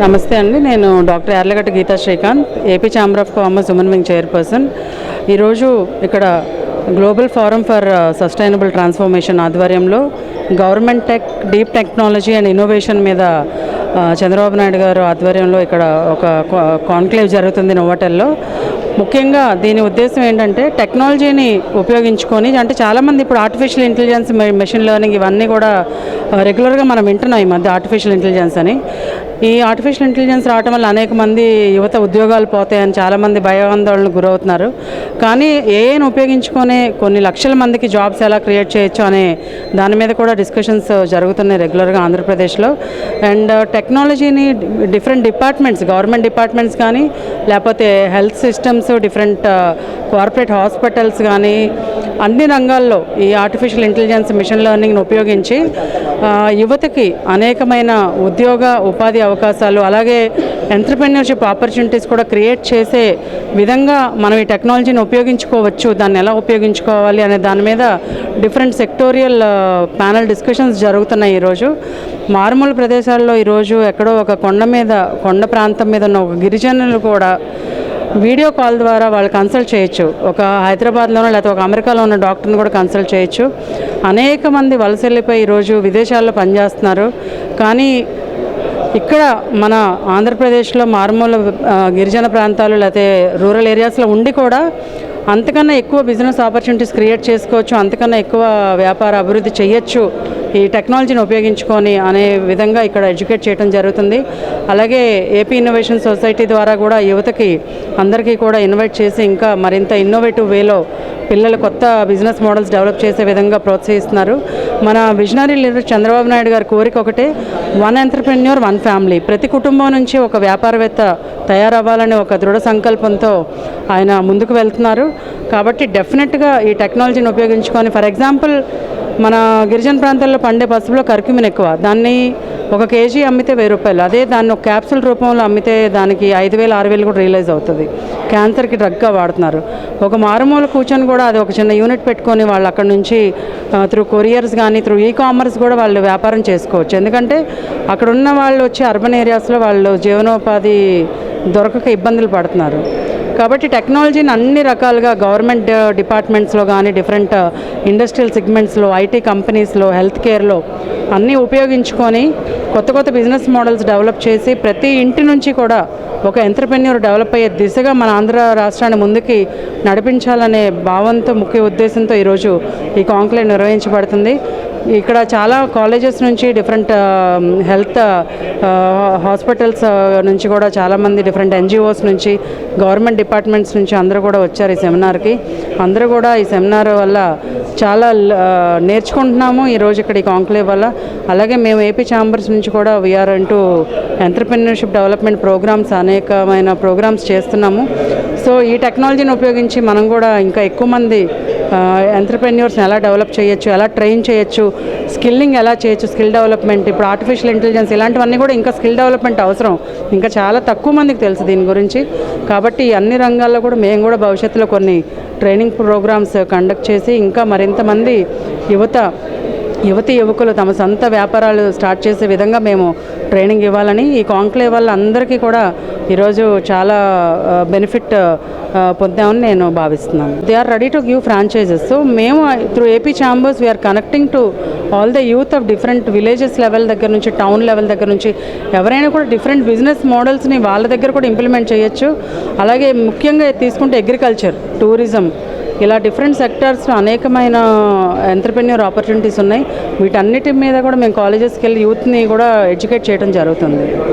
నమస్తే అండి. నేను doctor Yarlagadda Geeta Srikanth, AP chamber of commerce women wing chairperson. ఈరోజు ఇక్కడ global forum for sustainable transformation ఆధ్వర్యంలో government tech, deep technology and innovation మీద చంద్రబాబు నాయుడు గారు ఆధ్వర్యంలో ఇక్కడ ఒక కాన్క్లేవ్ జరుగుతుంది నోవాటెల్లో. ముఖ్యంగా దీని ఉద్దేశం ఏంటంటే టెక్నాలజీని ఉపయోగించుకొని, అంటే చాలామంది ఇప్పుడు ఆర్టిఫిషియల్ ఇంటెలిజెన్స్, మెషిన్ లెర్నింగ్ ఇవన్నీ కూడా రెగ్యులర్గా మనం వింటున్నాం ఈ మధ్య ఆర్టిఫిషియల్ ఇంటెలిజెన్స్ అని. ఈ ఆర్టిఫిషియల్ ఇంటెలిజెన్స్ రావడం వల్ల అనేక మంది యువత ఉద్యోగాలు పోతాయని చాలామంది భయాందోళనకు గురవుతున్నారు. కానీ ఏఐని ఉపయోగించుకొని కొన్ని లక్షల మందికి జాబ్స్ ఎలా క్రియేట్ చేయొచ్చు అనే దాని మీద కూడా డిస్కషన్స్ జరుగుతున్నాయి రెగ్యులర్గా ఆంధ్రప్రదేశ్లో. అండ్ టెక్నాలజీని డిఫరెంట్ డిపార్ట్మెంట్స్, గవర్నమెంట్ డిపార్ట్మెంట్స్ కానీ, లేకపోతే health systems, different corporate hospitals కానీ, అన్ని రంగాల్లో ఈ ఆర్టిఫిషియల్ ఇంటెలిజెన్స్, మిషన్ లెర్నింగ్ని ఉపయోగించి యువతకి అనేకమైన ఉపాధి అవకాశాలు, అలాగే ఎంటర్‌ప్రెన్యూర్‌షిప్ ఆపర్చునిటీస్ కూడా క్రియేట్ చేసే విధంగా మనం ఈ టెక్నాలజీని ఉపయోగించుకోవచ్చు, దాన్ని ఎలా ఉపయోగించుకోవాలి అనే దాని మీద డిఫరెంట్ సెక్టోరియల్ ప్యానల్ డిస్కషన్స్ జరుగుతున్నాయి. ఈరోజు మారుమూల ప్రదేశాల్లో ఈరోజు ఎక్కడో ఒక కొండ ప్రాంతం మీద ఉన్న ఒక గిరిజనులు కూడా వీడియో కాల్ ద్వారా వాళ్ళు కన్సల్ట్ చేయొచ్చు. ఒక హైదరాబాద్లోనో లేకపోతే ఒక అమెరికాలో ఉన్న డాక్టర్ని కూడా కన్సల్ట్ చేయొచ్చు. అనేక మంది వలస వెళ్ళిపోయి ఈరోజు విదేశాల్లో పనిచేస్తున్నారు. కానీ ఇక్కడ మన ఆంధ్రప్రదేశ్లో మారుమూల గిరిజన ప్రాంతాలు లేకపోతే రూరల్ ఏరియాస్లో ఉండి కూడా అంతకన్నా ఎక్కువ బిజినెస్ ఆపర్చునిటీస్ క్రియేట్ చేసుకోవచ్చు, అంతకన్నా ఎక్కువ వ్యాపార అభివృద్ధి చేయొచ్చు ఈ టెక్నాలజీని ఉపయోగించుకొని అనే విధంగా ఇక్కడ ఎడ్యుకేట్ చేయడం జరుగుతుంది. అలాగే ఏపీ ఇన్నోవేషన్ సొసైటీ ద్వారా కూడా యువతకి అందరికీ కూడా ఇన్వైట్ చేసి ఇంకా మరింత ఇన్నోవేటివ్ వేలో పిల్లలు కొత్త బిజినెస్ మోడల్స్ డెవలప్ చేసే విధంగా ప్రోత్సహిస్తున్నారు. మన విజనరీ లీడర్ చంద్రబాబు నాయుడు గారి కోరిక ఒకటే, వన్ ఎంటర్‌ప్రెన్యూర్, వన్ ఫ్యామిలీ. ప్రతి కుటుంబం నుంచి ఒక వ్యాపారవేత్త తయారవ్వాలనే ఒక దృఢ సంకల్పంతో ఆయన ముందుకు వెళ్తున్నారు. కాబట్టి డెఫినెట్గా ఈ టెక్నాలజీని ఉపయోగించుకొని, ఫర్ ఎగ్జాంపుల్ మన గిరిజన ప్రాంతాల్లో పండే పసుపులో కర్క్యూమిన్ ఎక్కువ, దాన్ని 1 కేజీ అమ్మితే 1000 రూపాయలు, అదే దాన్ని ఒక క్యాప్సూల్ రూపంలో అమ్మితే దానికి 5000, 6000 కూడా రియలైజ్ అవుతుంది. క్యాన్సర్కి డ్రగ్గా వాడుతున్నారు. ఒక మారుమూల కూర్చొని కూడా అది ఒక చిన్న యూనిట్ పెట్టుకొని వాళ్ళు అక్కడ నుంచి త్రూ కొరియర్స్ కానీ, త్రూ ఈ-కామర్స్ కూడా వాళ్ళు వ్యాపారం చేసుకోవచ్చు. ఎందుకంటే అక్కడ ఉన్న వాళ్ళు వచ్చి అర్బన్ ఏరియాస్లో వాళ్ళు జీవనోపాధి దొరకక ఇబ్బందులు పడుతున్నారు. కాబట్టి టెక్నాలజీని అన్ని రకాలుగా గవర్నమెంట్ డిపార్ట్మెంట్స్లో కానీ, డిఫరెంట్ ఇండస్ట్రియల్ సెగ్మెంట్స్లో, ఐటీ కంపెనీస్లో, హెల్త్ కేర్లో అన్నీ ఉపయోగించుకొని కొత్త బిజినెస్ మోడల్స్ డెవలప్ చేసి ప్రతి ఇంటి నుంచి కూడా ఒక ఎంటర్‌ప్రెన్యూర్ డెవలప్ అయ్యే దిశగా మన ఆంధ్ర రాష్ట్రాన్ని ముందుకి నడిపించాలనే భావంతో, ముఖ్య ఉద్దేశంతో ఈరోజు ఈ కాంక్లేవ్ నిర్వహించబడుతుంది. ఇక్కడ చాలా కాలేజెస్ నుంచి, డిఫరెంట్ హెల్త్ హాస్పిటల్స్ నుంచి కూడా చాలామంది, డిఫరెంట్ ఎన్జిఓస్ నుంచి, గవర్నమెంట్ డిపార్ట్మెంట్స్ నుంచి అందరూ కూడా వచ్చారు ఈ సెమినార్కి. అందరూ కూడా ఈ సెమినార్ వల్ల చాలా నేర్చుకుంటున్నాము ఈరోజు ఇక్కడ ఈ కాంక్లేవ్ వల్ల. అలాగే మేము ఏపీ ఛాంబర్స్ నుంచి కూడా we are into entrepreneurship development programmes, అనేకమైన ప్రోగ్రామ్స్ చేస్తున్నాము. సో ఈ టెక్నాలజీని ఉపయోగించి మనం కూడా ఇంకా ఎక్కువ మంది ఎంటర్‌ప్రెన్యూర్స్ని ఎలా డెవలప్ చేయొచ్చు, ఎలా ట్రైన్ చేయొచ్చు, స్కిల్లింగ్ ఎలా చేయొచ్చు, స్కిల్ డెవలప్మెంట్, ఇప్పుడు ఆర్టిఫిషియల్ ఇంటెలిజెన్స్ ఇలాంటివన్నీ కూడా ఇంకా స్కిల్ డెవలప్మెంట్ అవసరం. ఇంకా చాలా తక్కువ మందికి తెలుసు దీని గురించి. కాబట్టి అన్ని రంగాల్లో కూడా మేము కూడా భవిష్యత్తులో కొన్ని ట్రైనింగ్ ప్రోగ్రామ్స్ కండక్ట్ చేసి ఇంకా మరింత మంది యువకులు తమ సొంత వ్యాపారాలు స్టార్ట్ చేసే విధంగా మేము ట్రైనింగ్ ఇవ్వాలని, ఈ కాంక్లేవ్ వల్ల అందరికీ కూడా ఈరోజు చాలా బెనిఫిట్ పొందామని నేను భావిస్తున్నాను. They are ready to give franchises. So మేము through AP chambers we are connecting to all the youth of different villages level దగ్గర నుంచి, టౌన్ లెవెల్ దగ్గర నుంచి ఎవరైనా కూడా డిఫరెంట్ బిజినెస్ మోడల్స్ని వాళ్ళ దగ్గర కూడా ఇంప్లిమెంట్ చేయొచ్చు. అలాగే ముఖ్యంగా తీసుకుంటే అగ్రికల్చర్, టూరిజం, ఇలా డిఫరెంట్ సెక్టార్స్లో అనేకమైన ఎంటర్‌ప్రెన్యూర్ ఆపర్చునిటీస్ ఉన్నాయి. వీటన్నిటి మీద కూడా మేము కాలేజెస్కి వెళ్ళి యూత్ని కూడా ఎడ్యుకేట్ చేయడం జరుగుతుంది.